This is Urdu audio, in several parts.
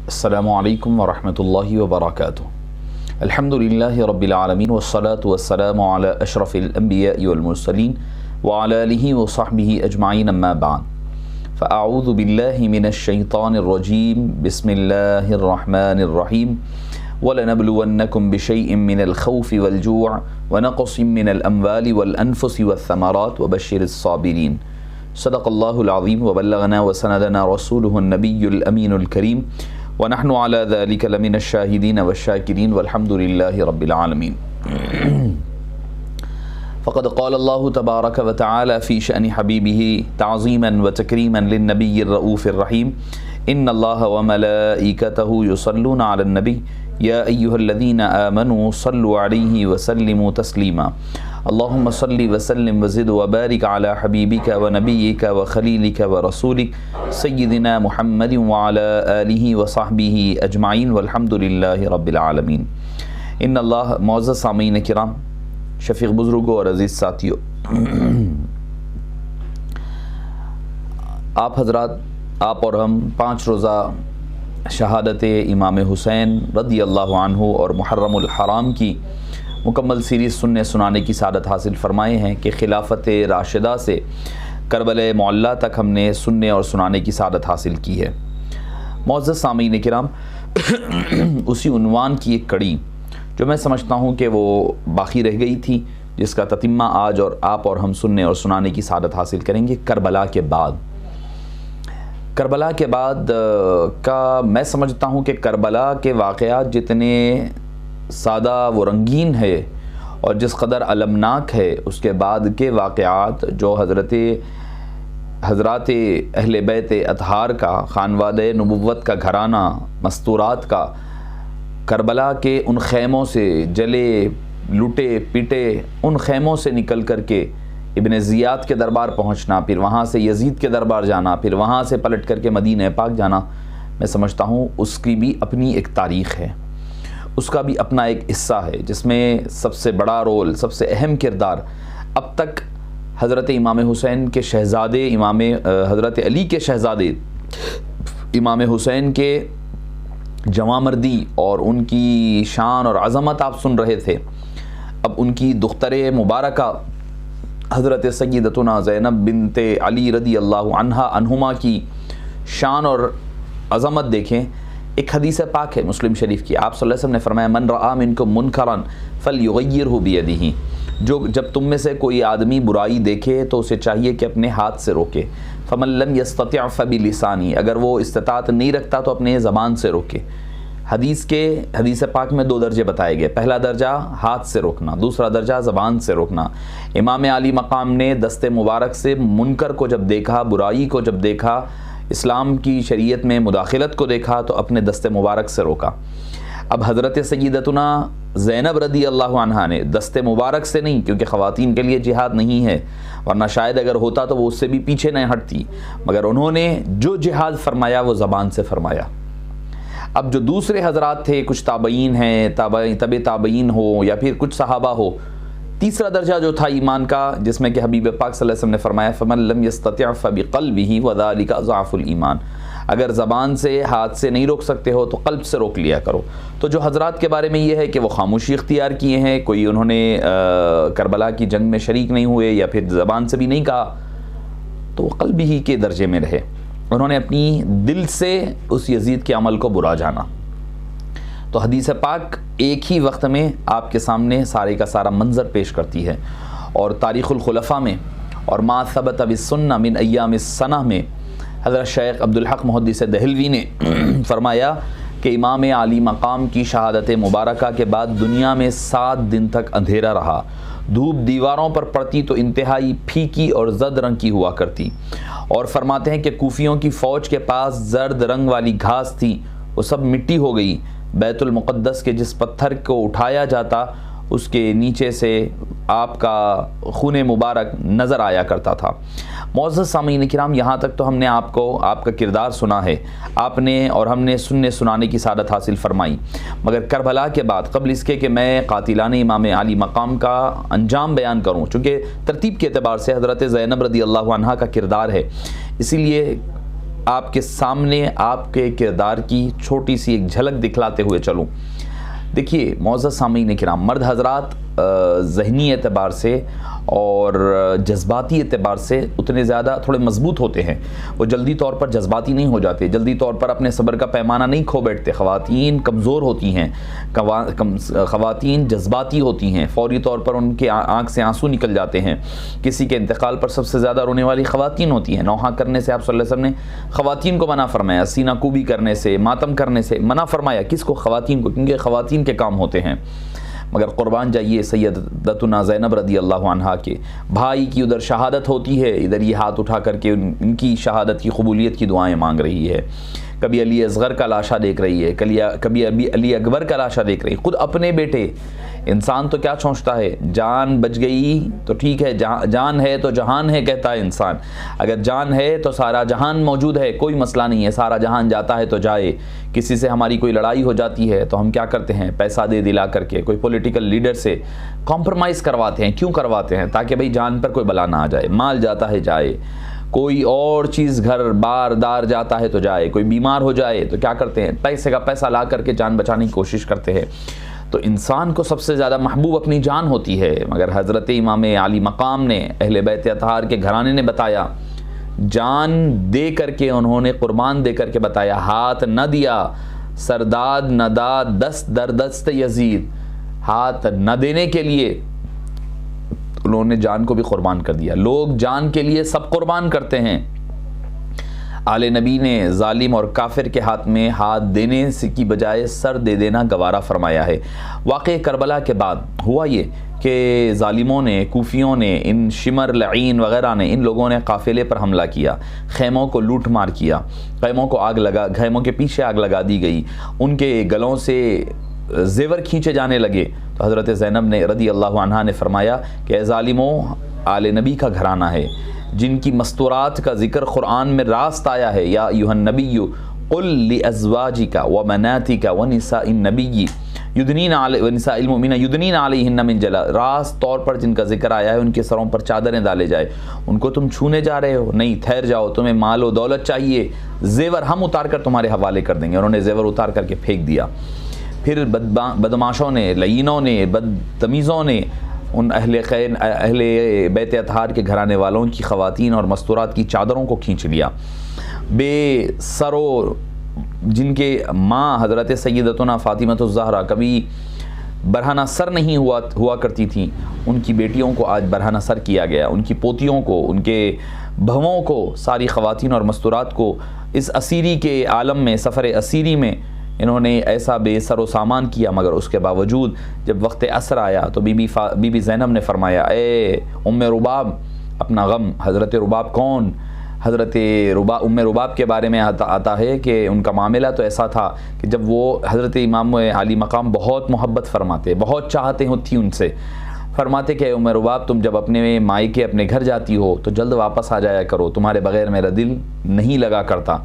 السلام علیکم ورحمۃ اللہ وبرکاتہ۔ الحمد للہ رب العالمین والصلاة والسلام علی اشرف الانبیاء والمرسلین وعلی آلہ وصحبہ اجمعین اما بعد فاعوذ باللہ من الشیطان الرجیم بسم اللہ الرحمن الرحیم وَلَنَبْلُوَنَّكُمْ بِشَيْءٍ مِّنَ الْخَوْفِ وَالْجُوعِ وَنَقْصٍ مِّنَ الْأَمْوَالِ وَالْأَنفُسِ وَالثَّمَرَاتِ وَبَشِّرِ الصَّابِرِينَ۔ صدق اللہ العظیم وبلغنا وسندنا رسولہ النبی الامین الکریم ونحن علی ذلک لمن الشاہدین والشاکرین والحمد للہ رب العالمین۔ فقد قال اللہ تبارک وتعالی فی شأن حبیبہ تعظیما وتکریما للنبی الرؤوف الرحیم ان اللہ وملائکتہ یصلون علی النبی یا ایہا الذین آمنوا صلوا علیہ وسلموا تسلیما۔ اللہم صلی وسلم وزد وبارک علی حبیبک ونبیک وخلیلک ورسولک سیدنا محمد وعلی آلہ وصحبہ اجمعین والحمد للہ رب العالمین۔ ان اللہ معزز سامعین کرام، شفیق بزرگوں اور عزیز ساتھیوں، آپ حضرات، آپ اور ہم 5 روزہ شہادت امام حسین رضی اللہ عنہ اور محرم الحرام کی مکمل سیریز سننے سنانے کی سعادت حاصل فرمائے ہیں کہ خلافت راشدہ سے کربلا معلیٰ تک ہم نے سننے اور سنانے کی سعادت حاصل کی ہے۔ معزز سامعین کرام، اسی عنوان کی ایک کڑی جو میں سمجھتا ہوں کہ وہ باقی رہ گئی تھی، جس کا تتمہ آج اور آپ اور ہم سننے اور سنانے کی سعادت حاصل کریں گے، کربلا کے بعد۔ کربلا کے بعد کا میں سمجھتا ہوں کہ کربلا کے واقعات جتنے سادہ و رنگین ہے اور جس قدر المناک ہے، اس کے بعد کے واقعات جو حضرات اہل بیت اطہار کا، خانوادہ نبوت کا گھرانہ مستورات کا کربلا کے ان خیموں سے جلے لٹے پیٹے ان خیموں سے نکل کر کے ابن زیاد کے دربار پہنچنا، پھر وہاں سے یزید کے دربار جانا، پھر وہاں سے پلٹ کر کے مدینہ پاک جانا، میں سمجھتا ہوں اس کی بھی اپنی ایک تاریخ ہے، اس کا بھی اپنا ایک حصہ ہے، جس میں سب سے بڑا رول، سب سے اہم کردار اب تک حضرت امام حسین کے شہزادے، حضرت علی کے شہزادے امام حسین کے جوامردی اور ان کی شان اور عظمت آپ سن رہے تھے۔ اب ان کی دختر مبارکہ حضرت سیدتنا زینب بنت علی رضی اللہ عنہما کی شان اور عظمت دیکھیں۔ ایک حدیث پاک ہے مسلم شریف کی، آپ صلی اللہ علیہ وسلم نے فرمایا من رآ منکم منکرا فلیغیرہ بیدہ، جب تم میں سے کوئی آدمی برائی دیکھے تو اسے چاہیے کہ اپنے ہاتھ سے روکے، فمن لم یستطع فبلسانہ، اگر وہ استطاعت نہیں رکھتا تو اپنے زبان سے روکے۔ حدیث پاک میں 2 درجے بتائے گئے، پہلا درجہ ہاتھ سے روکنا، دوسرا درجہ زبان سے روکنا۔ امام علی مقام نے دست مبارک سے منکر کو جب دیکھا، برائی کو جب دیکھا، اسلام کی شریعت میں مداخلت کو دیکھا تو اپنے دست مبارک سے روکا۔ اب حضرت سیدتنا زینب رضی اللہ عنہا نے دست مبارک سے نہیں، کیونکہ خواتین کے لیے جہاد نہیں ہے، ورنہ شاید اگر ہوتا تو وہ اس سے بھی پیچھے نہیں ہٹتی، مگر انہوں نے جو جہاد فرمایا وہ زبان سے فرمایا۔ اب جو دوسرے حضرات تھے، کچھ تابعین ہیں، تبع تابعین ہو یا پھر کچھ صحابہ ہو، تیسرا درجہ جو تھا ایمان کا، جس میں کہ حبیب پاک صلی اللہ علیہ وسلم نے فرمایا فمن لم یستطع فبقلبہ وذلک ضعف الایمان، اگر زبان سے ہاتھ سے نہیں روک سکتے ہو تو قلب سے روک لیا کرو۔ تو جو حضرات کے بارے میں یہ ہے کہ وہ خاموشی اختیار کیے ہیں، کوئی انہوں نے کربلا کی جنگ میں شریک نہیں ہوئے یا پھر زبان سے بھی نہیں کہا، تو وہ قلبی ہی کے درجے میں رہے، انہوں نے اپنی دل سے اس یزید کے عمل کو برا جانا۔ تو حدیث پاک ایک ہی وقت میں آپ کے سامنے سارے کا سارا منظر پیش کرتی ہے، اور تاریخ الخلفاء میں اور ما ثبت بالسنہ من ایام السنہ میں حضرت شیخ عبدالحق محدث دہلوی نے فرمایا کہ امام علی مقام کی شہادت مبارکہ کے بعد دنیا میں 7 دن تک اندھیرا رہا، دھوپ دیواروں پر پڑتی تو انتہائی پھیکی اور زرد رنگ کی ہوا کرتی، اور فرماتے ہیں کہ کوفیوں کی فوج کے پاس زرد رنگ والی گھاس تھی، وہ سب مٹی ہو گئی، بیت المقدس کے جس پتھر کو اٹھایا جاتا اس کے نیچے سے آپ کا خون مبارک نظر آیا کرتا تھا۔ معزز سامعین کرام، یہاں تک تو ہم نے آپ کا کردار سنا ہے، آپ نے اور ہم نے سننے سنانے کی سعادت حاصل فرمائی، مگر کربلا کے بعد قبل اس کے کہ میں قاتلان امام علی مقام کا انجام بیان کروں، چونکہ ترتیب کے اعتبار سے حضرت زینب رضی اللہ عنہا کا کردار ہے، اسی لیے آپ کے سامنے آپ کے کردار کی چھوٹی سی ایک جھلک دکھلاتے ہوئے چلوں۔ دیکھیے معزز سامعین کرام، مرد حضرات ذہنی اعتبار سے اور جذباتی اعتبار سے اتنے زیادہ تھوڑے مضبوط ہوتے ہیں، وہ جلدی طور پر جذباتی نہیں ہو جاتے، جلدی طور پر اپنے صبر کا پیمانہ نہیں کھو بیٹھتے۔ خواتین کمزور ہوتی ہیں، خواتین جذباتی ہوتی ہیں، فوری طور پر ان کے آنکھ سے آنسو نکل جاتے ہیں۔ کسی کے انتقال پر سب سے زیادہ رونے والی خواتین ہوتی ہیں۔ نوحہ کرنے سے آپ صلی اللہ علیہ وسلم نے خواتین کو منع فرمایا، سینہ کوبی کرنے سے، ماتم کرنے سے منع فرمایا۔ کس کو؟ خواتین کو، کیونکہ خواتین کے کام ہوتے ہیں۔ مگر قربان جائیے سیدتنا زینب رضی اللہ عنہا کے بھائی کی ادھر شہادت ہوتی ہے، ادھر یہ ہاتھ اٹھا کر کے ان کی شہادت کی قبولیت کی دعائیں مانگ رہی ہے۔ کبھی علی اصغر کا لاشا دیکھ رہی ہے، کبھی علی اکبر کا لاشا دیکھ رہی ہے، خود اپنے بیٹے۔ انسان تو کیا سوچتا ہے، جان بچ گئی تو ٹھیک ہے، جان ہے تو جہان ہے کہتا ہے انسان۔ اگر جان ہے تو سارا جہان موجود ہے، کوئی مسئلہ نہیں ہے، سارا جہان جاتا ہے تو جائے۔ کسی سے ہماری کوئی لڑائی ہو جاتی ہے تو ہم کیا کرتے ہیں، پیسہ دے دلا کر کے کوئی پولیٹیکل لیڈر سے کمپرومائز کرواتے ہیں۔ کیوں کرواتے ہیں؟ تاکہ بھئی جان پر کوئی بلا نہ آ جائے۔ مال جاتا ہے جائے، کوئی اور چیز گھر بار دار جاتا ہے تو جائے، کوئی بیمار ہو جائے تو کیا کرتے ہیں، پیسے کا پیسہ لا کر کے جان بچانے کی کوشش کرتے ہیں۔ تو انسان کو سب سے زیادہ محبوب اپنی جان ہوتی ہے، مگر حضرت امام عالی مقام نے، اہل بیت اطہار کے گھرانے نے بتایا، جان دے کر کے انہوں نے قربان دے کر کے بتایا، ہاتھ نہ دیا سرداد نہ داد دست در دست یزید، ہاتھ نہ دینے کے لیے انہوں نے جان کو بھی قربان کر دیا۔ لوگ جان کے لیے سب قربان کرتے ہیں، آل نبی نے ظالم اور کافر کے ہاتھ میں ہاتھ دینے کی بجائے سر دے دینا گوارا فرمایا ہے۔ واقع کربلا کے بعد ہوا یہ کہ ظالموں نے، کوفیوں نے، ان شمر لعین وغیرہ نے، ان لوگوں نے قافلے پر حملہ کیا، خیموں کو لوٹ مار کیا، خیموں کے پیچھے آگ لگا دی گئی، ان کے گلوں سے زیور کھینچے جانے لگے۔ تو حضرت زینب نے رضی اللہ عنہا نے فرمایا کہ اے ظالموں، آل نبی کا گھرانہ ہے، جن کی مستورات کا ذکر قرآن میں راست آیا ہے، یا ایھا النبی قل لازواجک وبناتک ونساء النبی ونساء المؤمنین یدنین علیہن من جلا، راست طور پر جن کا ذکر آیا ہے ان کے سروں پر چادریں ڈالے جائے۔ ان کو تم چھونے جا رہے ہو؟ نہیں، ٹھہر جاؤ، تمہیں مال و دولت چاہیے، زیور ہم اتار کر تمہارے حوالے کر دیں گے۔ انہوں نے زیور اتار کر کے پھینک دیا۔ پھر بدماشوں نے، لعینوں نے، بدتمیزوں نے ان اہل بیت اطہار کے گھرانے والوں کی خواتین اور مستورات کی چادروں کو کھینچ لیا۔ بے سرو، جن کے ماں حضرت سیدتنا فاطمہ الزہرا کبھی برہنہ سر نہیں ہوا کرتی تھیں، ان کی بیٹیوں کو آج برہنہ سر کیا گیا، ان کی پوتیوں کو، ان کے بہووں کو، ساری خواتین اور مستورات کو اس اسیری کے عالم میں، سفر اسیری میں انہوں نے ایسا بے سر و سامان کیا۔ مگر اس کے باوجود جب وقت عصر آیا تو بی بی زینب نے فرمایا، اے ام رباب، اپنا غم۔ حضرت رباب کون؟ حضرت ام رباب کے بارے میں آتا ہے کہ ان کا معاملہ تو ایسا تھا کہ جب وہ حضرت امام علی مقام بہت محبت فرماتے، بہت چاہتے تھی ان سے، فرماتے کہ ام رباب تم جب اپنے مائکے اپنے گھر جاتی ہو تو جلد واپس آ جایا کرو، تمہارے بغیر میرا دل نہیں لگا کرتا۔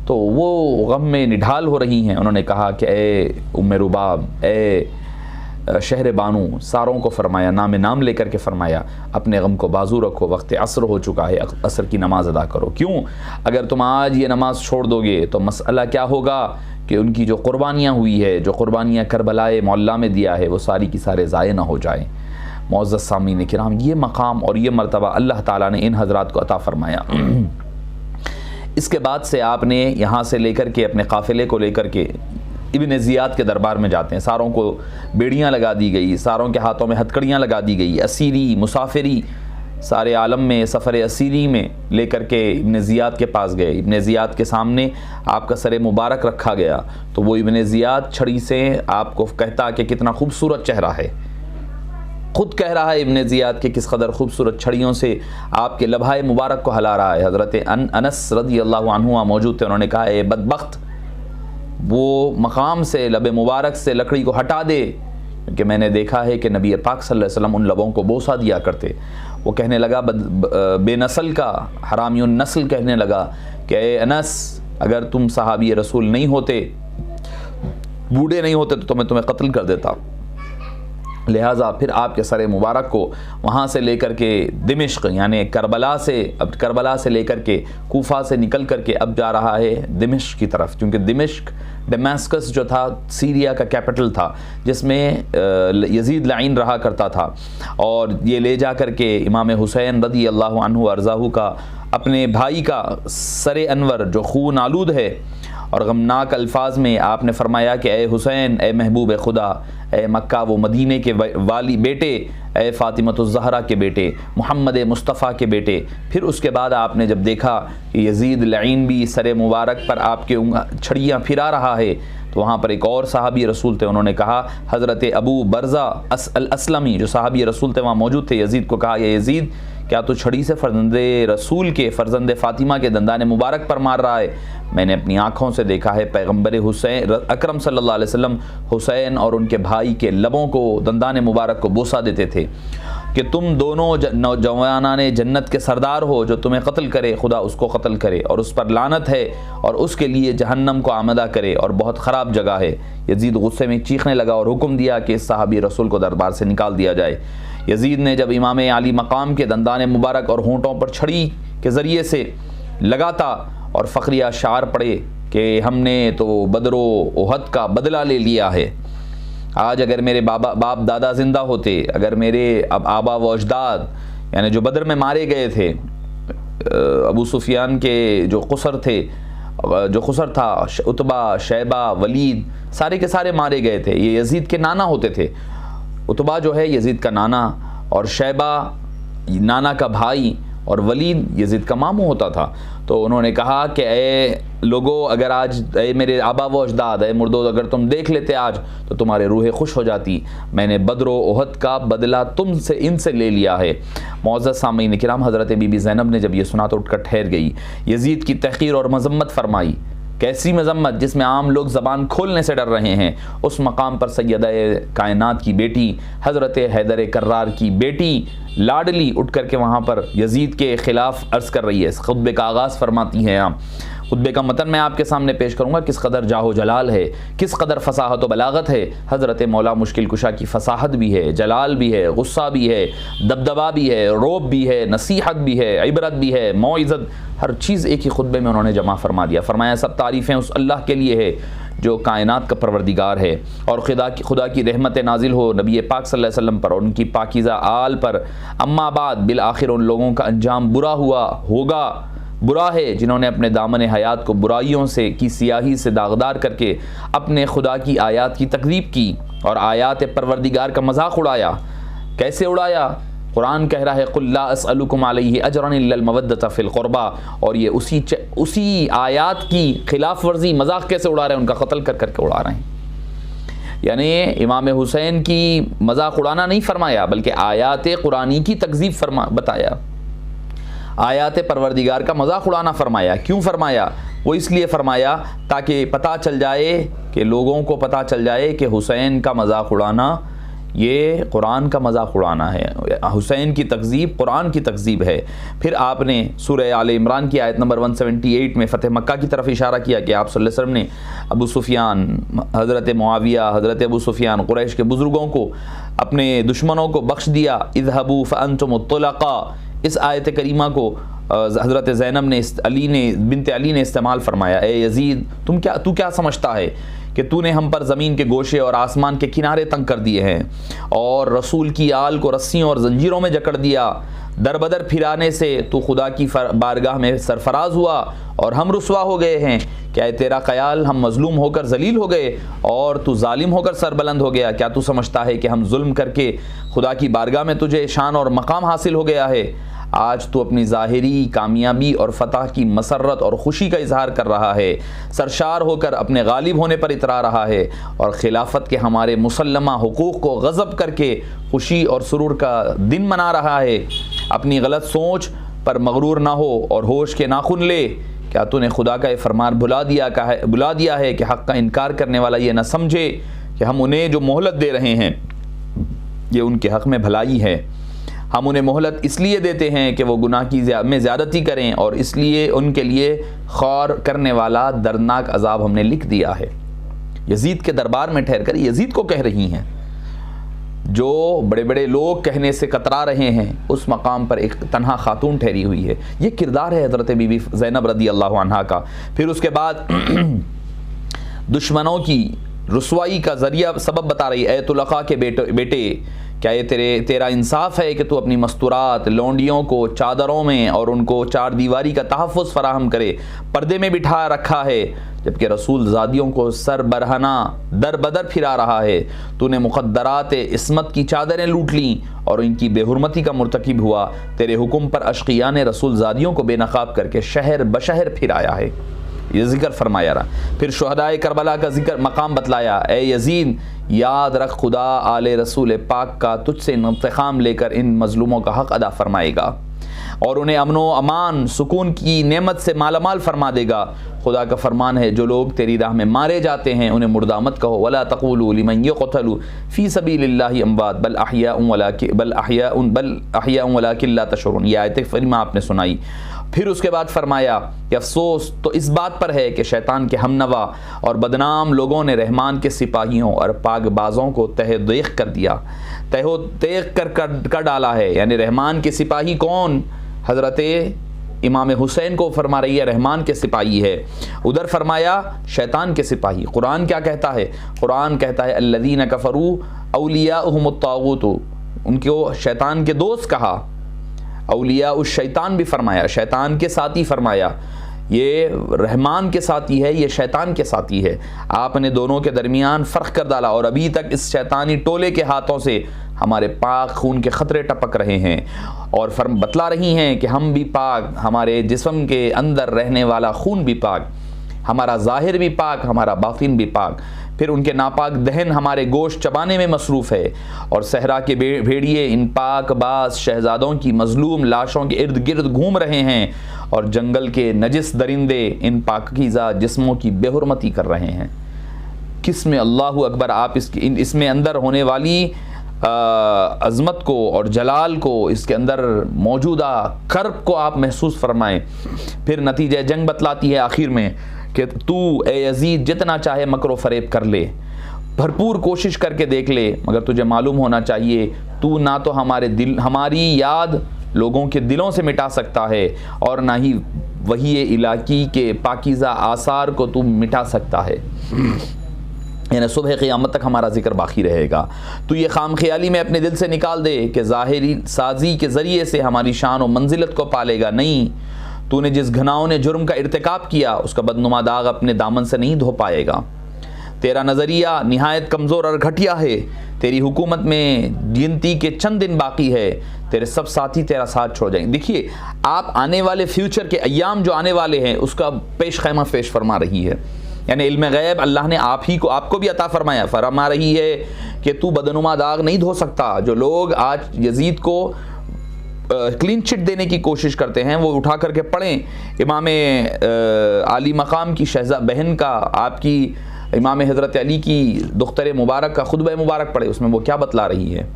تو وہ غم میں نڈھال ہو رہی ہیں۔ انہوں نے کہا کہ اے ام رباب، اے شہر بانو، ساروں کو فرمایا، نام لے کر کے فرمایا، اپنے غم کو بازو رکھو، وقت عصر ہو چکا ہے، عصر کی نماز ادا کرو۔ کیوں؟ اگر تم آج یہ نماز چھوڑ دو گے تو مسئلہ کیا ہوگا کہ ان کی جو قربانیاں ہوئی ہے، جو قربانیاں کربلائے معلیٰ میں دیا ہے، وہ ساری کی سارے ضائع نہ ہو جائیں۔ معزز سامعین کرام، یہ مقام اور یہ مرتبہ اللہ تعالیٰ نے ان حضرات کو عطا فرمایا۔ اس کے بعد سے آپ نے یہاں سے لے کر کے اپنے قافلے کو لے کر کے ابن زیاد کے دربار میں جاتے ہیں۔ ساروں کو بیڑیاں لگا دی گئی، ساروں کے ہاتھوں میں ہتکڑیاں لگا دی گئی، اسیری مسافری سارے عالم میں سفر اسیری میں لے کر کے ابن زیاد کے پاس گئے۔ ابن زیاد کے سامنے آپ کا سر مبارک رکھا گیا تو وہ ابن زیاد چھڑی سے آپ کو کہتا کہ کتنا خوبصورت چہرہ ہے، خود کہہ رہا ہے ابن زیاد کہ کس قدر خوبصورت چھڑیوں سے آپ کے لبھائے مبارک کو ہلا رہا ہے۔ حضرت انس رضی اللہ عنہ موجود تھے، انہوں نے کہا اے بدبخت، وہ مقام سے لب مبارک سے لکڑی کو ہٹا دے، کیونکہ میں نے دیکھا ہے کہ نبی پاک صلی اللہ علیہ وسلم ان لبوں کو بوسہ دیا کرتے۔ وہ کہنے لگا بے نسل کا، حرامی النسل کہنے لگا کہ اے انس، اگر تم صحابی رسول نہیں ہوتے، بوڑھے نہیں ہوتے تو میں تمہیں قتل کر دیتا۔ لہٰذا پھر آپ کے سر مبارک کو وہاں سے لے کر کے دمشق یعنی کربلا سے لے کر کے کوفہ سے نکل کر کے اب جا رہا ہے دمشق کی طرف، کیونکہ ڈمیسکس جو تھا سیریا کا کیپٹل تھا جس میں یزید لعین رہا کرتا تھا، اور یہ لے جا کر کے امام حسین رضی اللہ عنہ ارضاہ کا اپنے بھائی کا سر انور جو خون آلود ہے، اور غمناک الفاظ میں آپ نے فرمایا کہ اے حسین، اے محبوب خدا، اے مکہ و مدینے کے والی بیٹے، اے فاطمۃ الزہرا کے بیٹے، محمد مصطفیٰ کے بیٹے۔ پھر اس کے بعد آپ نے جب دیکھا کہ یزید لعین بھی سر مبارک پر آپ کے چھڑیاں پھرا رہا ہے، تو وہاں پر ایک اور صحابی رسول تھے، انہوں نے کہا، حضرت ابو برزہ الاسلمی جو صحابی رسول تھے وہاں موجود تھے، یزید کو کہا، یا یزید کیا تو چھڑی سے فرزند رسول کے، فرزند فاطمہ کے دندان مبارک پر مار رہا ہے؟ میں نے اپنی آنکھوں سے دیکھا ہے پیغمبر حسین اکرم صلی اللہ علیہ وسلم حسین اور ان کے بھائی کے لبوں کو، دندان مبارک کو بوسہ دیتے تھے کہ تم دونوں نوجوانان جنت کے سردار ہو، جو تمہیں قتل کرے خدا اس کو قتل کرے، اور اس پر لعنت ہے اور اس کے لیے جہنم کو آمدہ کرے، اور بہت خراب جگہ ہے۔ یزید غصے میں چیخنے لگا اور حکم دیا کہ اس صحابی رسول کو دربار سے نکال دیا جائے۔ یزید نے جب امام علی مقام کے دندان مبارک اور ہونٹوں پر چھڑی کے ذریعے سے لگاتا اور فخریہ اشعار پڑھے کہ ہم نے تو بدر و احد کا بدلہ لے لیا ہے۔ آج اگر میرے باپ دادا زندہ ہوتے، اگر میرے آبا و اجداد یعنی جو بدر میں مارے گئے تھے، ابو سفیان کے جو خسر تھا، عتبہ، شیبہ، ولید، سارے کے سارے مارے گئے تھے، یہ یزید کے نانا ہوتے تھے۔ عتبہ جو ہے یزید کا نانا، اور شیبہ نانا کا بھائی، اور ولید یزید کا ماموں ہوتا تھا۔ تو انہوں نے کہا کہ اے لوگو، اگر آج اے میرے آبا و اجداد، اے مردو، اگر تم دیکھ لیتے آج تو تمہارے روحیں خوش ہو جاتی، میں نے بدر و احد کا بدلہ ان سے لے لیا ہے۔ معزز سامعین کرام، حضرت بی بی زینب نے جب یہ سنا تو اٹھ کر ٹھہر گئی، یزید کی تحقیر اور مذمت فرمائی۔ کیسی مذمت جس میں عام لوگ زبان کھولنے سے ڈر رہے ہیں۔ اس مقام پر سیدہ کائنات کی بیٹی حضرت حیدر کرار کی بیٹی لاڈلی اٹھ کر کے وہاں پر یزید کے خلاف عرض کر رہی ہے، خطبے کا آغاز فرماتی ہیں۔ خطبے کا متن میں آپ کے سامنے پیش کروں گا، کس قدر جاہ و جلال ہے، کس قدر فصاحت و بلاغت ہے۔ حضرت مولا مشکل کشا کی فصاحت بھی ہے، جلال بھی ہے، غصہ بھی ہے، دبدبا بھی ہے، روب بھی ہے، نصیحت بھی ہے، عبرت بھی ہے، موعظت، ہر چیز ایک ہی خطبے میں انہوں نے جمع فرما دیا۔ فرمایا سب تعریفیں اس اللہ کے لیے ہے جو کائنات کا پروردگار ہے، اور خدا کی رحمت نازل ہو نبی پاک صلی اللہ علیہ وسلم پر اور ان کی پاکیزہ آل پر۔ اما بعد، بالآخر ان لوگوں کا انجام برا ہے جنہوں نے اپنے دامن حیات کو برائیوں سے کی سیاہی سے داغدار کر کے اپنے خدا کی آیات کی تکذیب کی اور آیات پروردگار کا مذاق اڑایا۔ کیسے اڑایا؟ قرآن کہہ رہا ہے قُلْ لَا أَسْأَلُكُمْ عَلَيْهِ أَجْرًا إِلَّا الْمَوَدَّةَ فِي الْقُرْبَى، اور یہ اسی آیات کی خلاف ورزی مذاق کیسے اڑا رہے ہیں، ان کا قتل کر کے اڑا رہے ہیں۔ یعنی امام حسین کی مذاق اڑانا نہیں فرمایا، بلکہ آیات قرآنی کی تکذیب بتایا، آیات پروردگار کا مذاق اڑانا فرمایا۔ کیوں فرمایا؟ وہ اس لیے فرمایا تاکہ پتہ چل جائے کہ لوگوں کو پتہ چل جائے کہ حسین کا مذاق اڑانا یہ قرآن کا مذاق اڑانا ہے، حسین کی تکذیب قرآن کی تکذیب ہے۔ پھر آپ نے سورہ آل عمران کی آیت نمبر 178 میں فتح مکہ کی طرف اشارہ کیا کہ آپ صلی اللہ علیہ وسلم نے ابو سفیان، حضرت معاویہ، حضرت ابو سفیان، قریش کے بزرگوں کو، اپنے دشمنوں کو بخش دیا۔ اذهبوا فانتم الطلقاء، اس آیت کریمہ کو حضرت زینب نے بنت علی نے استعمال فرمایا۔ اے یزید، تو کیا سمجھتا ہے کہ تو نے ہم پر زمین کے گوشے اور آسمان کے کنارے تنگ کر دیے ہیں، اور رسول کی آل کو رسیوں اور زنجیروں میں جکڑ دیا، در بدر پھرانے سے تو خدا کی بارگاہ میں سرفراز ہوا اور ہم رسوا ہو گئے ہیں۔ کیا ہے تیرا خیال ہم مظلوم ہو کر ذلیل ہو گئے اور تو ظالم ہو کر سربلند ہو گیا؟ کیا تو سمجھتا ہے کہ ہم ظلم کر کے خدا کی بارگاہ میں تجھے شان اور مقام حاصل ہو گیا ہے؟ آج تو اپنی ظاہری کامیابی اور فتح کی مسرت اور خوشی کا اظہار کر رہا ہے، سرشار ہو کر اپنے غالب ہونے پر اترا رہا ہے، اور خلافت کے ہمارے مسلمہ حقوق کو غضب کر کے خوشی اور سرور کا دن منا رہا ہے۔ اپنی غلط سوچ پر مغرور نہ ہو اور ہوش کے ناخن لے۔ کیا تو نے خدا کا یہ فرمان بھلا دیا ہے کہ حق کا انکار کرنے والا یہ نہ سمجھے کہ ہم انہیں جو مہلت دے رہے ہیں یہ ان کے حق میں بھلائی ہے؟ ہم انہیں مہلت اس لیے دیتے ہیں کہ وہ گناہ میں زیادتی کریں، اور اس لیے ان کے لیے خوار کرنے والا دردناک عذاب ہم نے لکھ دیا ہے۔ یزید کے دربار میں ٹھہر کر یزید کو کہہ رہی ہیں، جو بڑے بڑے لوگ کہنے سے کترا رہے ہیں، اس مقام پر ایک تنہا خاتون ٹھہری ہوئی ہے۔ یہ کردار ہے حضرت بی بی زینب رضی اللہ عنہا کا۔ پھر اس کے بعد دشمنوں کی رسوائی کا ذریعہ سبب بتا رہی، اے طلقاء کے بیٹے کیا یہ تیرا انصاف ہے کہ تو اپنی مستورات لونڈیوں کو چادروں میں اور ان کو چار دیواری کا تحفظ فراہم کرے، پردے میں بٹھا رکھا ہے، جبکہ رسول زادیوں کو سر برہنہ در بدر پھرا رہا ہے۔ تو نے مقدرات عصمت کی چادریں لوٹ لیں اور ان کی بے حرمتی کا مرتکب ہوا۔ تیرے حکم پر اشقیاء نے رسول زادیوں کو بے نقاب کر کے شہر بشہر پھرایا ہے۔ یہ ذکر فرمایا رہا۔ پھر شہدائے کربلا کا ذکر مقام بتلایا، اے یزید یاد رکھ خدا آل رسول پاک کا تجھ سے انتقام لے کر ان مظلوموں کا حق ادا فرمائے گا اور انہیں امن و امان سکون کی نعمت سے مالا مال فرما دے گا۔ خدا کا فرمان ہے جو لوگ تیری راہ میں مارے جاتے ہیں انہیں مردہ مت کہو، ولا تقولوا لمن يقتل فی سبیل اللہ اموات بل احیاء ولکن لا تشعرون۔ یہ آیت کریمہ آپ نے سنائی۔ پھر اس کے بعد فرمایا کہ افسوس تو اس بات پر ہے کہ شیطان کے ہمنوا اور بدنام لوگوں نے رحمان کے سپاہیوں اور پاک بازوں کو تہ دیخ کر دیا، تہ و تیغ کر ڈالا ہے۔ یعنی رحمان کے سپاہی کون؟ حضرت امام حسین کو فرما رہی ہے رحمان کے سپاہی ہے، ادھر فرمایا شیطان کے سپاہی۔ قرآن کیا کہتا ہے؟ قرآن کہتا ہے الذین کفروا اولیاؤہم الطاغوت، ان کو شیطان کے دوست کہا، اولیاء الشیطان بھی فرمایا، شیطان کے ساتھی فرمایا۔ یہ رحمان کے ساتھی ہے، یہ شیطان کے ساتھی ہے۔ آپ نے دونوں کے درمیان فرق کر ڈالا اور ابھی تک اس شیطانی ٹولے کے ہاتھوں سے ہمارے پاک خون کے خطرے ٹپک رہے ہیں اور بتلا رہی ہیں کہ ہم بھی پاک، ہمارے جسم کے اندر رہنے والا خون بھی پاک، ہمارا ظاہر بھی پاک، ہمارا باطن بھی پاک۔ پھر ان کے ناپاک دہن ہمارے گوشت چبانے میں مصروف ہے اور صحرا کے بھیڑیے ان پاک باز شہزادوں کی مظلوم لاشوں کے ارد گرد گھوم رہے ہیں اور جنگل کے نجس درندے ان پاکیزہ جسموں کی بے حرمتی کر رہے ہیں۔ کس میں اللہ اکبر، آپ اس میں اندر ہونے والی عظمت کو اور جلال کو، اس کے اندر موجودہ کرب کو آپ محسوس فرمائیں۔ پھر نتیجہ جنگ بتلاتی ہے آخر میں کہ تو اے یزید جتنا چاہے مکر و فریب کر لے، بھرپور کوشش کر کے دیکھ لے، مگر تجھے معلوم ہونا چاہیے تو نہ تو ہماری یاد لوگوں کے دلوں سے مٹا سکتا ہے اور نہ ہی وحی الہی کے پاکیزہ آثار کو تو مٹا سکتا ہے، یعنی صبح قیامت تک ہمارا ذکر باقی رہے گا۔ تو یہ خام خیالی میں اپنے دل سے نکال دے کہ ظاہری سازی کے ذریعے سے ہماری شان و منزلت کو پالے گا، نہیں، تو نے جس گناہوں نے جرم کا ارتکاب کیا اس کا بدنما داغ اپنے دامن سے نہیں دھو پائے گا۔ تیرا نظریہ نہایت کمزور اور گھٹیا ہے، تیری حکومت میں گنتی کے چند دن باقی ہے، تیرے سب ساتھی تیرا ساتھ چھوڑ جائیں گے۔ دیکھیے آپ آنے والے فیوچر کے ایام جو آنے والے ہیں اس کا پیش خیمہ پیش فرما رہی ہے، یعنی علم غیب اللہ نے آپ کو بھی عطا فرما رہی ہے کہ تو بدنما داغ نہیں دھو سکتا۔ جو لوگ آج یزید کو کلین چٹ دینے کی کوشش کرتے ہیں وہ اٹھا کر کے پڑھیں امام علی مقام کی شہزادہ بہن کا، آپ کی امام حضرت علی کی دختر مبارک کا خطبہ مبارک پڑھے، اس میں وہ کیا بتلا رہی ہے۔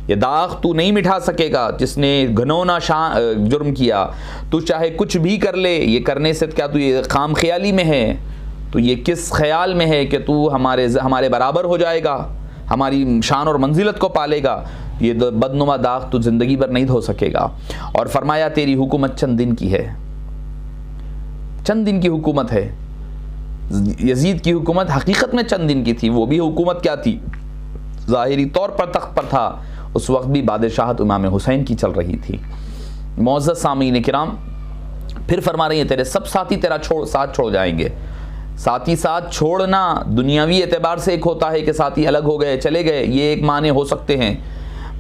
یہ داغ تو نہیں مٹھا سکے گا جس نے گھنونا جرم کیا، تو چاہے کچھ بھی کر لے، یہ کرنے سے کیا تو یہ خام خیالی میں ہے، تو یہ کس خیال میں ہے کہ تو ہمارے برابر ہو جائے گا، ہماری شان اور منزلت کو پالے گا، یہ بدنما داغ تو زندگی بھر نہیں دھو سکے گا۔ اور فرمایا تیری حکومت چند دن کی ہے، چند دن کی حکومت ہے۔ یزید کی حکومت حقیقت میں چند دن کی تھی، وہ بھی حکومت کیا تھی، ظاہری طور پر تخت پر تھا، اس وقت بھی بادشاہت امام حسین کی چل رہی تھی۔ معزز سامعین کرام، پھر فرما رہی ہیں تیرے سب ساتھی تیرا ساتھ چھوڑ جائیں گے۔ ساتھی ساتھ چھوڑنا دنیاوی اعتبار سے ایک ہوتا ہے کہ ساتھی الگ ہو گئے چلے گئے، یہ ایک معنی ہو سکتے ہیں،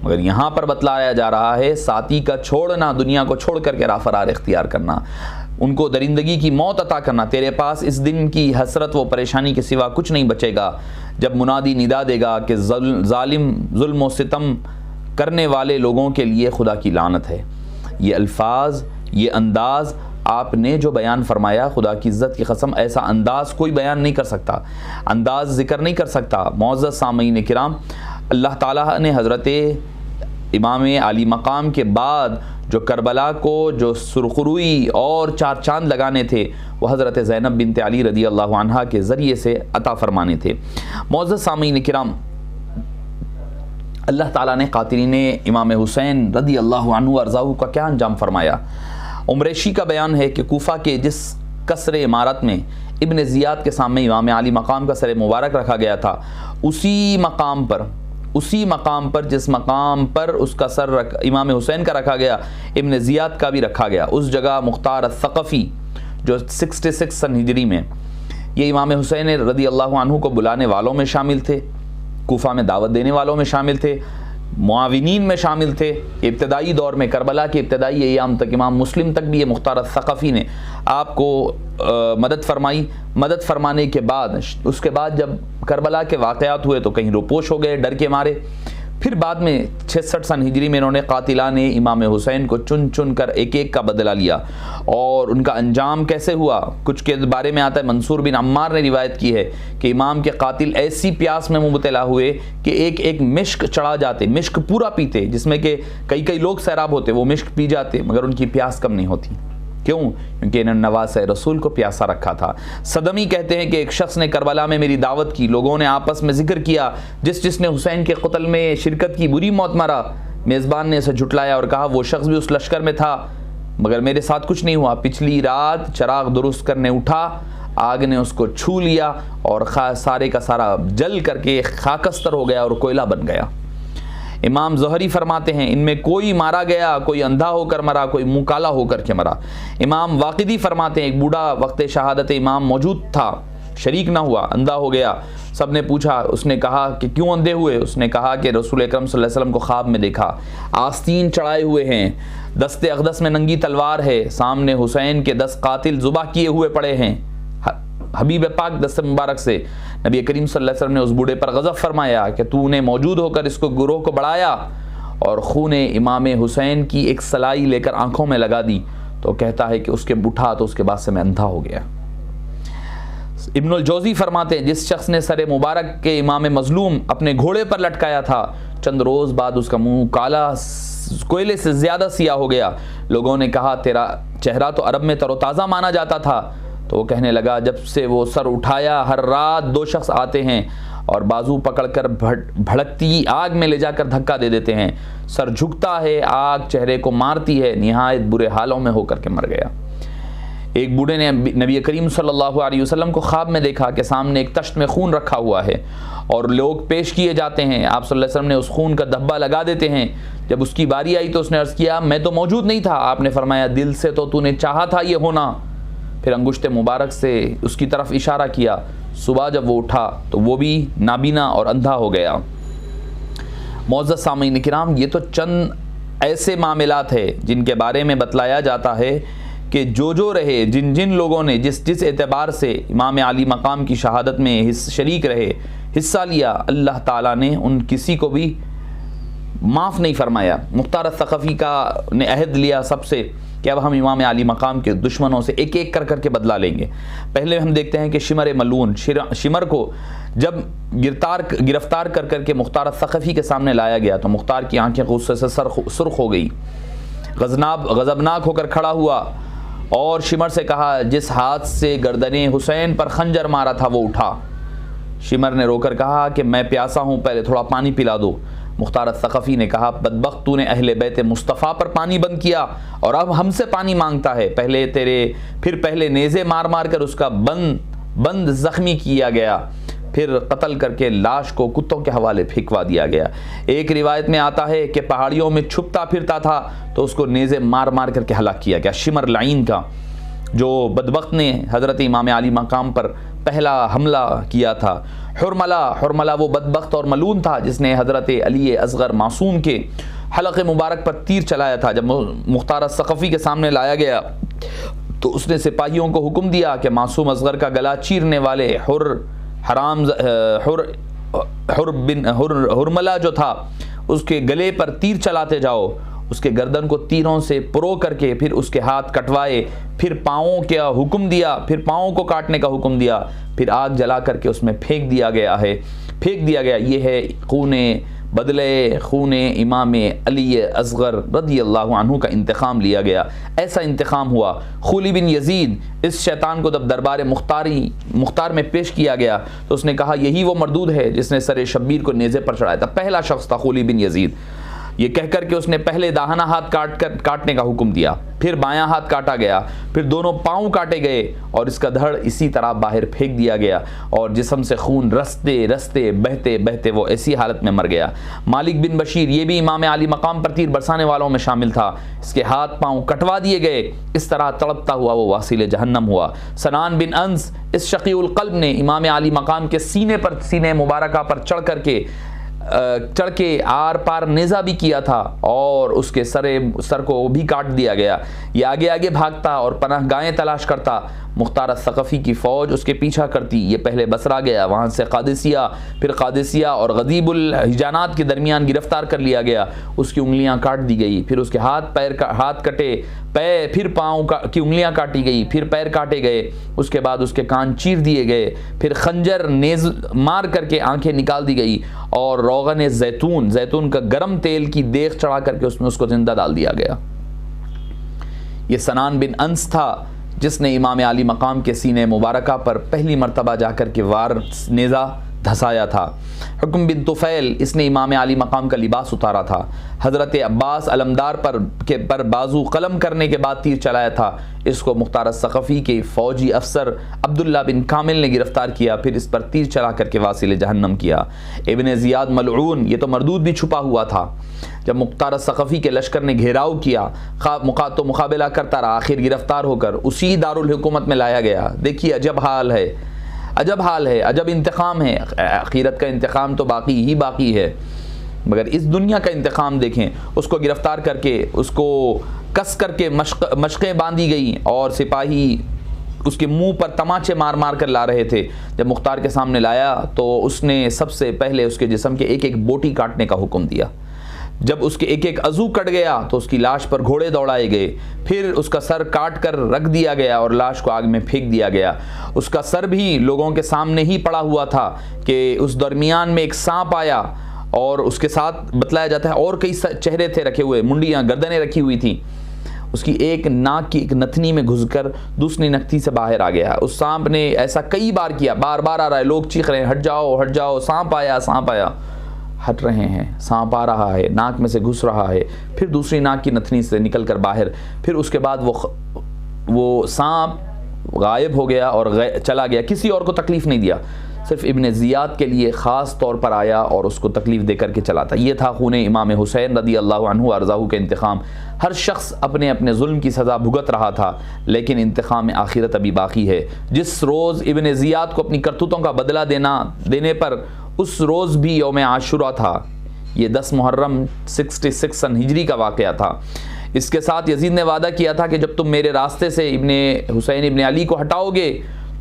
مگر یہاں پر بتلایا جا رہا ہے ساتھی کا چھوڑنا، دنیا کو چھوڑ کر کے راہ فرار اختیار کرنا، ان کو درندگی کی موت عطا کرنا۔ تیرے پاس اس دن کی حسرت و پریشانی کے سوا کچھ نہیں بچے گا جب منادی ندا دے گا کہ ظالم ظلم و ستم کرنے والے لوگوں کے لیے خدا کی لعنت ہے۔ یہ الفاظ، یہ انداز آپ نے جو بیان فرمایا، خدا کی عزت کی قسم ایسا انداز کوئی بیان نہیں کر سکتا، انداز ذکر نہیں کر سکتا۔ معزز سامعین کرام، اللہ تعالیٰ نے حضرت امام علی مقام کے بعد جو کربلا کو جو سرخروئی اور چار چاند لگانے تھے وہ حضرت زینب بنت علی رضی اللہ عنہا کے ذریعے سے عطا فرمانے تھے۔ معزز سامعین کرام، اللہ تعالیٰ نے قاتلین امام حسین رضی اللہ عنہ ارضاہ کا کیا انجام فرمایا۔ عمریشی کا بیان ہے کہ کوفہ کے جس قصر عمارت میں ابن زیاد کے سامنے امام علی مقام کا سر مبارک رکھا گیا تھا، اسی مقام پر جس مقام پر اس کا سر امام حسین کا رکھا گیا، ابن زیاد کا بھی رکھا گیا۔ اس جگہ مختار الثقفی جو 66 سن ہجری میں، یہ امام حسین رضی اللہ عنہ کو بلانے والوں میں شامل تھے، کوفہ میں دعوت دینے والوں میں شامل تھے، معاونین میں شامل تھے۔ ابتدائی دور میں کربلا کے ابتدائی ایام تک امام مسلم تک بھی یہ مختار الثقفی نے آپ کو مدد فرمائی۔ مدد فرمانے کے بعد اس کے بعد جب کربلا کے واقعات ہوئے تو کہیں روپوش ہو گئے ڈر کے مارے۔ پھر بعد میں 66 سن ہجری میں انہوں نے قاتلان امام حسین کو چن چن کر ایک ایک کا بدلہ لیا، اور ان کا انجام کیسے ہوا کچھ کے بارے میں آتا ہے۔ منصور بن عمار نے روایت کی ہے کہ امام کے قاتل ایسی پیاس میں مبتلا ہوئے کہ ایک ایک مشک چڑھا جاتے، مشک پورا پیتے، جس میں کہ کئی لوگ سیراب ہوتے، وہ مشک پی جاتے مگر ان کی پیاس کم نہیں ہوتی۔ کیوں؟ کیونکہ انہوں نے نواز رسول کو پیاسا رکھا تھا۔ صدمی کہتے ہیں کہ ایک شخص نے کربلا میں میری دعوت کی، لوگوں نے آپس میں ذکر کیا، جس نے حسین کے قتل میں شرکت کی بری موت مرا۔ میزبان نے اسے جھٹلایا اور کہا وہ شخص بھی اس لشکر میں تھا مگر میرے ساتھ کچھ نہیں ہوا۔ پچھلی رات چراغ درست کرنے اٹھا، آگ نے اس کو چھو لیا اور سارے کا سارا جل کر کے خاکستر ہو گیا اور کوئلہ بن گیا۔ امام زہری فرماتے ہیں ان میں کوئی مارا گیا، کوئی اندھا ہو کر مرا، کوئی منہ کالا ہو کر کے مرا۔ امام واقدی فرماتے ہیں ایک بوڑھا وقت شہادت امام موجود تھا، شریک نہ ہوا، اندھا ہو گیا۔ سب نے پوچھا، اس نے کہا کہ کیوں اندھے ہوئے؟ اس نے کہا کہ رسول اکرم صلی اللہ علیہ وسلم کو خواب میں دیکھا، آستین چڑھائے ہوئے ہیں، دست اقدس میں ننگی تلوار ہے، سامنے حسین کے 10 قاتل ذبح کیے ہوئے پڑے ہیں۔ حبیب پاک دست مبارک سے نبی کریم صلی اللہ علیہ وسلم نے اس بوڑھے پر غضب فرمایا کہ تو نے موجود ہو کر اس کو گروہ کو بڑھایا اور خون امام حسین کی ایک سلائی لے کر آنکھوں میں لگا دی۔ تو کہتا ہے کہ اس کے اٹھا تو اس کے بعد سے میں اندھا ہو گیا۔ ابن الجوزی فرماتے ہیں جس شخص نے سر مبارک کے امام مظلوم اپنے گھوڑے پر لٹکایا تھا، چند روز بعد اس کا منہ کالا کوئلے سے زیادہ سیاہ ہو گیا۔ لوگوں نے کہا تیرا چہرہ تو عرب میں تر و تازہ مانا جاتا تھا۔ تو وہ کہنے لگا جب سے وہ سر اٹھایا ہر رات 2 شخص آتے ہیں اور بازو پکڑ کر بھڑکتی آگ میں لے جا کر دھکا دے دیتے ہیں، سر جھکتا ہے، آگ چہرے کو مارتی ہے، نہایت برے حالوں میں ہو کر کے مر گیا۔ ایک بوڑھے نے نبی کریم صلی اللہ علیہ وسلم کو خواب میں دیکھا کہ سامنے ایک تشت میں خون رکھا ہوا ہے اور لوگ پیش کیے جاتے ہیں، آپ صلی اللہ علیہ وسلم نے اس خون کا دھبا لگا دیتے ہیں۔ جب اس کی باری آئی تو اس نے عرض کیا میں تو موجود نہیں تھا۔ آپ نے فرمایا دل سے تو نے چاہا تھا یہ ہونا۔ پھر انگشت مبارک سے اس کی طرف اشارہ کیا۔ صبح جب وہ اٹھا تو وہ بھی نابینا اور اندھا ہو گیا۔ معزز سامعین کرام، یہ تو چند ایسے معاملات ہیں جن کے بارے میں بتلایا جاتا ہے کہ جو رہے، جن لوگوں نے جس اعتبار سے امام علی مقام کی شہادت میں شریک رہے، حصہ لیا، اللہ تعالیٰ نے ان کسی کو بھی معاف نہیں فرمایا۔ مختار الثقفی کا نے عہد لیا سب سے کہ اب ہم امام علی مقام کے دشمنوں سے ایک ایک کر کے بدلہ لیں گے۔ پہلے ہم دیکھتے ہیں کہ شمر ملعون، شمر کو جب گرفتار کر کے مختار الثقفی کے سامنے لایا گیا تو مختار کی آنکھیں غصے سے سرخ ہو گئی، غضبناک ہو کر کھڑا ہوا اور شمر سے کہا جس ہاتھ سے گردن حسین پر خنجر مارا تھا وہ اٹھا۔ شمر نے رو کر کہا کہ میں پیاسا ہوں، پہلے تھوڑا پانی پلا دو۔ مختار الثقفی نے کہا بدبخت تو نے اہل بیت مصطفیٰ پر پانی بند کیا اور اب ہم سے پانی مانگتا ہے۔ پہلے نیزے مار کر اس کا بند زخمی کیا گیا، پھر قتل کر کے لاش کو کتوں کے حوالے پھینکوا دیا گیا۔ ایک روایت میں آتا ہے کہ پہاڑیوں میں چھپتا پھرتا تھا تو اس کو نیزے مار کر کے ہلاک کیا گیا۔ شمر لعین کا جو بدبخت نے حضرت امام علی مقام پر پہلا حملہ کیا تھا۔ حرملہ وہ بدبخت اور ملعون تھا جس نے حضرت علی اصغر معصوم کے حلق مبارک پر تیر چلایا تھا۔ جب مختار الثقفی کے سامنے لایا گیا تو اس نے سپاہیوں کو حکم دیا کہ معصوم اصغر کا گلا چیرنے والے حرملہ جو تھا اس کے گلے پر تیر چلاتے جاؤ، اس کے گردن کو تیروں سے پرو کر کے پھر اس کے ہاتھ کٹوائے، پھر پاؤں کا حکم دیا، پھر پاؤں کو کاٹنے کا حکم دیا، پھر آگ جلا کر کے اس میں پھینک دیا گیا۔ یہ ہے خون بدلے خون امام علی اصغر رضی اللہ عنہ کا انتقام لیا گیا۔ ایسا انتقام ہوا، خولی بن یزید اس شیطان کو جب دربار مختار میں پیش کیا گیا تو اس نے کہا یہی وہ مردود ہے جس نے سر شبیر کو نیزے پر چڑھایا تھا۔ پہلا شخص تھا خولی بن یزید، یہ کہہ کر کے اس نے پہلے داہنا ہاتھ کاٹنے کا حکم دیا، پھر بایاں ہاتھ کاٹا گیا، پھر دونوں پاؤں کاٹے گئے اور اس کا دھڑ اسی طرح باہر پھینک دیا گیا اور جسم سے خون رستے رستے بہتے بہتے وہ ایسی حالت میں مر گیا۔ مالک بن بشیر یہ بھی امام علی مقام پر تیر برسانے والوں میں شامل تھا، اس کے ہاتھ پاؤں کٹوا دیے گئے، اس طرح تڑپتا ہوا وہ واصل جہنم ہوا۔ سنان بن انس اس شقی القلب نے امام علی مقام کے سینے مبارکہ پر چڑھ کے آر پار نیزہ بھی کیا تھا اور اس کے سر کو بھی کاٹ دیا گیا۔ یہ آگے آگے بھاگتا اور پناہ گاہیں تلاش کرتا، مختار الثقفی کی فوج اس کے پیچھا کرتی۔ یہ پہلے بصرہ گیا، وہاں سے قادسیہ، پھر قادسیہ اور غدیب الحجانات کے درمیان گرفتار کر لیا گیا، اس کی انگلیاں کاٹ دی گئی، پھر اس کے ہاتھ کٹے، پھر پاؤں کی انگلیاں کاٹی گئی، پھر پیر کاٹے گئے، اس کے بعد اس کے کان چیر دیے گئے، پھر خنجر نیز مار کر کے آنکھیں نکال دی گئی اور روغن زیتون کا گرم تیل کی دیگ چڑھا کر کے اس میں اس کو زندہ ڈال دیا گیا۔ یہ سنان بن انس تھا جس نے امام علی مقام کے سینے مبارکہ پر پہلی مرتبہ جا کر کے وار نیزہ دھسایا تھا۔ حکم بن طفیل اس نے امام علی مقام کا لباس اتارا تھا۔ حضرت عباس علمدار پر بازو قلم کرنے کے بعد تیر چلایا تھا، اس کو مختار الثقفی کے فوجی افسر عبداللہ بن کامل نے گرفتار کیا، پھر اس پر تیر چلا کر کے واصل جہنم کیا۔ ابن زیاد ملعون یہ تو مردود بھی چھپا ہوا تھا، جب مختار الثقفی کے لشکر نے گھیراؤ کیا تو مقابلہ کرتا رہا، آخر گرفتار ہو کر اسی دارالحکومت میں لایا گیا۔ دیکھیے عجب حال ہے، عجب انتقام ہے۔ آخرت کا انتقام تو باقی ہے، مگر اس دنیا کا انتقام دیکھیں۔ اس کو گرفتار کر کے اس کو کس کر کے مشقیں باندھی گئی اور سپاہی اس کے منہ پر تماچے مار کر لا رہے تھے۔ جب مختار کے سامنے لایا تو اس نے سب سے پہلے اس کے جسم کے ایک بوٹی کاٹنے کا حکم دیا۔ جب اس کے ایک عضو کٹ گیا تو اس کی لاش پر گھوڑے دوڑائے گئے، پھر اس کا سر کاٹ کر رکھ دیا گیا اور لاش کو آگ میں پھینک دیا گیا۔ اس کا سر بھی لوگوں کے سامنے ہی پڑا ہوا تھا کہ اس درمیان میں ایک سانپ آیا اور اس کے ساتھ بتلایا جاتا ہے اور کئی چہرے تھے رکھے ہوئے، منڈیاں گردنیں رکھی ہوئی تھیں۔ اس کی ایک ناک کی ایک نتنی میں گھس کر دوسری نتنی سے باہر آ گیا۔ اس سانپ نے ایسا کئی بار کیا، بار بار آ رہا ہے، لوگ چیخ رہے ہیں ہٹ جاؤ، سانپ آیا۔ ہٹ رہے ہیں، سانپ آ رہا ہے، ناک میں سے گھس رہا ہے، پھر دوسری ناک کی نتنی سے نکل کر باہر، پھر اس کے بعد وہ سانپ غائب ہو گیا اور چلا گیا، کسی اور کو تکلیف نہیں دیا، صرف ابن زیاد کے لیے خاص طور پر آیا اور اس کو تکلیف دے کر کے چلا تھا۔ یہ تھا خون امام حسین رضی اللہ عنہ وارضاہ کا انتقام۔ ہر شخص اپنے ظلم کی سزا بھگت رہا تھا، لیکن انتقام آخرت ابھی باقی ہے۔ جس روز ابن زیاد کو اپنی کرتوتوں کا بدلہ دینے پر اس روز بھی یوم عاشورہ تھا، یہ 10 محرم 66 سن ہجری کا واقعہ تھا۔ اس کے ساتھ یزید نے وعدہ کیا تھا کہ جب تم میرے راستے سے ابن حسین ابن علی کو ہٹاؤ گے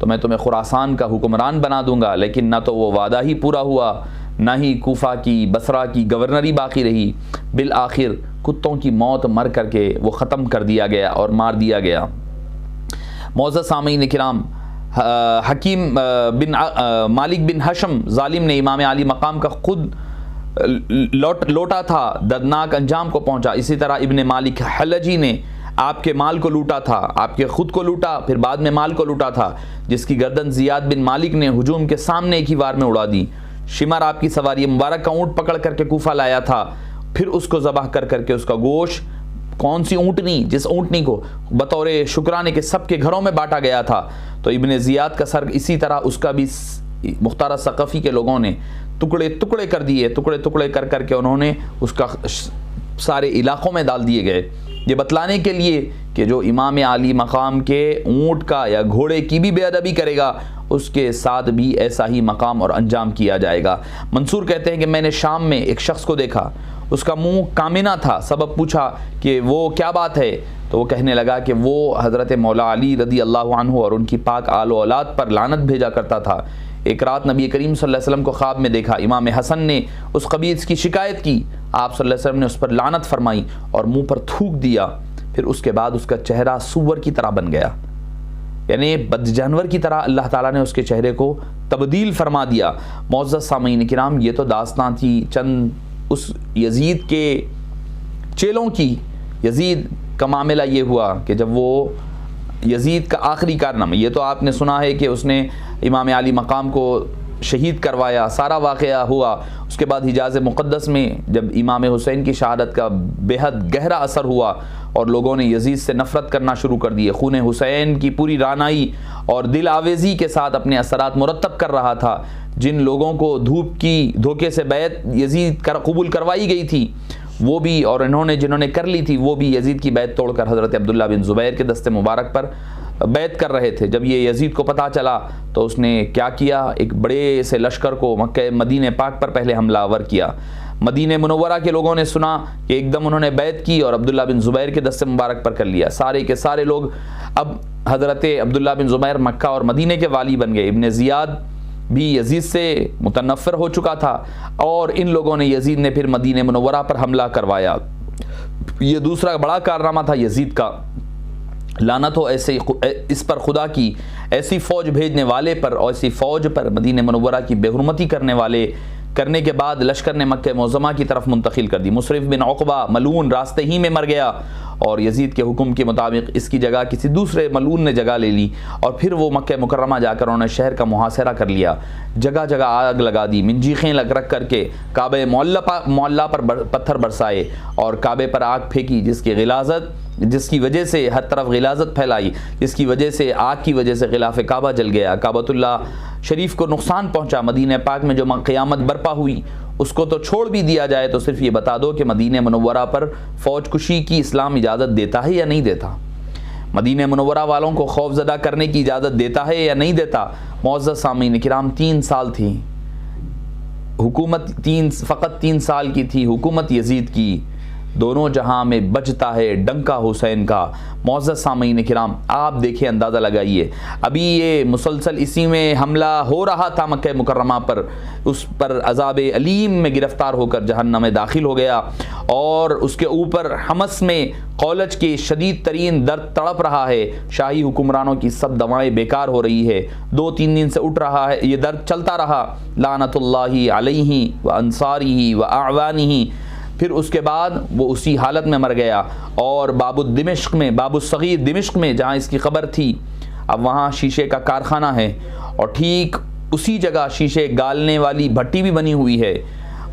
تو میں تمہیں خراسان کا حکمران بنا دوں گا، لیکن نہ تو وہ وعدہ ہی پورا ہوا، نہ ہی کوفہ کی بصرہ کی گورنری باقی رہی۔ بالآخر کتوں کی موت مر کر کے وہ ختم کر دیا گیا اور مار دیا گیا۔ معزز سامعین کرام، حکیم بن مالک بن حشم ظالم نے امام علی مقام کا خود لوٹا تھا، دردناک انجام کو پہنچا۔ اسی طرح ابن مالک حلجی نے آپ کے مال کو لوٹا تھا، آپ کے خود کو لوٹا، پھر بعد میں مال کو لوٹا تھا، جس کی گردن زیاد بن مالک نے ہجوم کے سامنے ایک ہی وار میں اڑا دی۔ شمر آپ کی سواری مبارک کا اونٹ پکڑ کر کے کوفہ لایا تھا، پھر اس کو ذبح کر کے اس کا گوشت کون سی اونٹنی، جس اونٹنی کو بطور شکرانے کے سب کے گھروں میں بانٹا گیا تھا، تو ابن زیاد کا سر اسی طرح اس کا بھی مختار ثقفی کے لوگوں نے ٹکڑے کر دیے، ٹکڑے کر کے انہوں نے اس کا سارے علاقوں میں ڈال دیے گئے، یہ بتلانے کے لیے کہ جو امام علی مقام کے اونٹ کا یا گھوڑے کی بھی بے ادبی کرے گا اس کے ساتھ بھی ایسا ہی مقام اور انجام کیا جائے گا۔ منصور کہتے ہیں کہ میں نے شام میں ایک شخص کو دیکھا، اس کا منہ کامنا تھا، سبب پوچھا کہ وہ کیا بات ہے، تو وہ کہنے لگا کہ وہ حضرت مولا علی رضی اللہ عنہ اور ان کی پاک آل و اولاد پر لعنت بھیجا کرتا تھا۔ ایک رات نبی کریم صلی اللہ علیہ وسلم کو خواب میں دیکھا، امام حسن نے اس خبیث کی شکایت کی، آپ صلی اللہ علیہ وسلم نے اس پر لعنت فرمائی اور منہ پر تھوک دیا، پھر اس کے بعد اس کا چہرہ سور کی طرح بن گیا، یعنی بد جانور کی طرح اللہ تعالیٰ نے اس کے چہرے کو تبدیل فرما دیا۔ معزز سامعین کرام، یہ تو داستان تھی چند اس یزید کے چیلوں کی یزید کا معاملہ یہ ہوا کہ جب وہ یزید کا آخری کارنامہ، یہ تو آپ نے سنا ہے کہ اس نے امام علی مقام کو شہید کروایا، سارا واقعہ ہوا. اس کے بعد حجاز مقدس میں جب امام حسین کی شہادت کا بے حد گہرا اثر ہوا اور لوگوں نے یزید سے نفرت کرنا شروع کر دیے، خون حسین کی پوری رانائی اور دل آویزی کے ساتھ اپنے اثرات مرتب کر رہا تھا. جن لوگوں کو دھوپ کی دھوکے سے بیعت یزید قبول کروائی گئی تھی وہ بھی، اور جنہوں نے کر لی تھی وہ بھی یزید کی بیعت توڑ کر حضرت عبداللہ بن زبیر کے دست مبارک پر بیعت کر رہے تھے. جب یہ یزید کو پتہ چلا تو اس نے کیا کیا، ایک بڑے سے لشکر کو مکہ مدینہ پاک پر پہلے حملہ آور کیا. مدینہ منورہ کے لوگوں نے سنا کہ ایک دم انہوں نے بیعت کی اور عبداللہ بن زبیر کے دست مبارک پر کر لیا. سارے کے سارے لوگ اب حضرت عبداللہ بن زبیر مکہ اور مدینہ کے والی بن گئے. ابن زیاد بھی یزید سے متنفر ہو چکا تھا اور ان لوگوں نے یزید نے پھر مدینہ منورہ پر حملہ کروایا. یہ دوسرا بڑا کارنامہ تھا یزید کا. لعنت ہو ایسے اس پر خدا کی، ایسی فوج بھیجنے والے پر اور ایسی فوج پر، مدینہ منورہ کی بے حرمتی کرنے کے بعد لشکر نے مکہ معظمہ کی طرف منتقل کر دی. مصرف بن عقبہ ملعون راستے ہی میں مر گیا اور یزید کے حکم کے مطابق اس کی جگہ کسی دوسرے ملعون نے جگہ لے لی اور پھر وہ مکہ مکرمہ جا کر انہوں نے شہر کا محاصرہ کر لیا. جگہ جگہ آگ لگا دی، منجیخیں رکھ کر کے کعبہ معلیٰ پر پتھر برسائے اور کعبے پر آگ پھینکی، جس کی وجہ سے ہر طرف غلاظت پھیلائی، جس کی وجہ سے آگ کی وجہ سے غلاف کعبہ جل گیا. کعبۃ اللہ شریف کو نقصان پہنچا. مدینہ پاک میں جو قیامت برپا ہوئی اس کو تو چھوڑ بھی دیا جائے تو صرف یہ بتا دو کہ مدینہ منورہ پر فوج کشی کی اسلام اجازت دیتا ہے یا نہیں دیتا؟ مدینہ منورہ والوں کو خوف زدہ کرنے کی اجازت دیتا ہے یا نہیں دیتا؟ معزز سامعین کرام، 3 سال تھی حکومت، فقط 3 سال کی تھی حکومت یزید کی. دونوں جہاں میں بجتا ہے ڈنکا حسین کا. معزز سامعین کرام، آپ دیکھیں، اندازہ لگائیے، ابھی یہ مسلسل اسی میں حملہ ہو رہا تھا مکہ مکرمہ پر، اس پر عذاب علیم میں گرفتار ہو کر جہنم میں داخل ہو گیا اور اس کے اوپر حمس میں قولج کی شدید ترین درد تڑپ رہا ہے. شاہی حکمرانوں کی سب دوائیں بیکار ہو رہی ہے. 2-3 دن سے اٹھ رہا ہے، یہ درد چلتا رہا. لعنت اللہ علیہ و انصارہ و اعوانہ. پھر اس کے بعد وہ اسی حالت میں مر گیا اور باب الصغیر دمشق میں جہاں اس کی قبر تھی، اب وہاں شیشے کا کارخانہ ہے اور ٹھیک اسی جگہ شیشے گالنے والی بھٹی بھی بنی ہوئی ہے.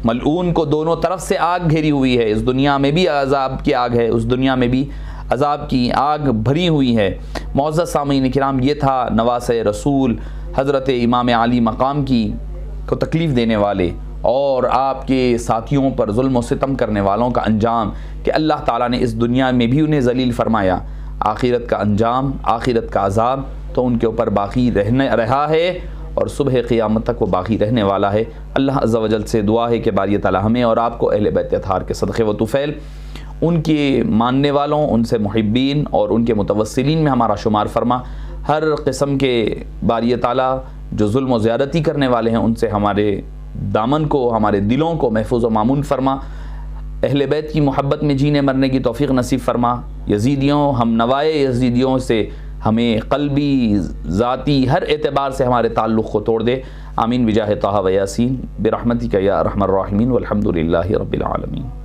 ملعون کو دونوں طرف سے آگ گھیری ہوئی ہے. اس دنیا میں بھی عذاب کی آگ ہے، اس دنیا میں بھی عذاب کی آگ بھری ہوئی ہے. معزز سامعین کرام، یہ تھا نواسۂ رسول حضرت امام علی مقام کی کو تکلیف دینے والے اور آپ کے ساتھیوں پر ظلم و ستم کرنے والوں کا انجام کہ اللہ تعالیٰ نے اس دنیا میں بھی انہیں ذلیل فرمایا. آخرت کا انجام، آخرت کا عذاب تو ان کے اوپر باقی رہا ہے اور صبح قیامت تک وہ باقی رہنے والا ہے. اللہ عز و جل سے دعا ہے کہ باری تعالیٰ ہمیں اور آپ کو اہل بیت اطہار کے صدقے و طفیل، ان کے ماننے والوں، ان سے محبین اور ان کے متوسلین میں ہمارا شمار فرما. ہر قسم کے باری تعالیٰ جو ظلم و زیادتی کرنے والے ہیں ان سے ہمارے دامن کو، ہمارے دلوں کو محفوظ و مامون فرما. اہل بیت کی محبت میں جینے مرنے کی توفیق نصیب فرما. یزیدیوں، ہم نوائے یزیدیوں سے ہمیں قلبی، ذاتی، ہر اعتبار سے ہمارے تعلق کو توڑ دے. آمین بجاہ طہ و یاسین برحمتک یا ارحم الراحمین والحمد للہ رب العالمین.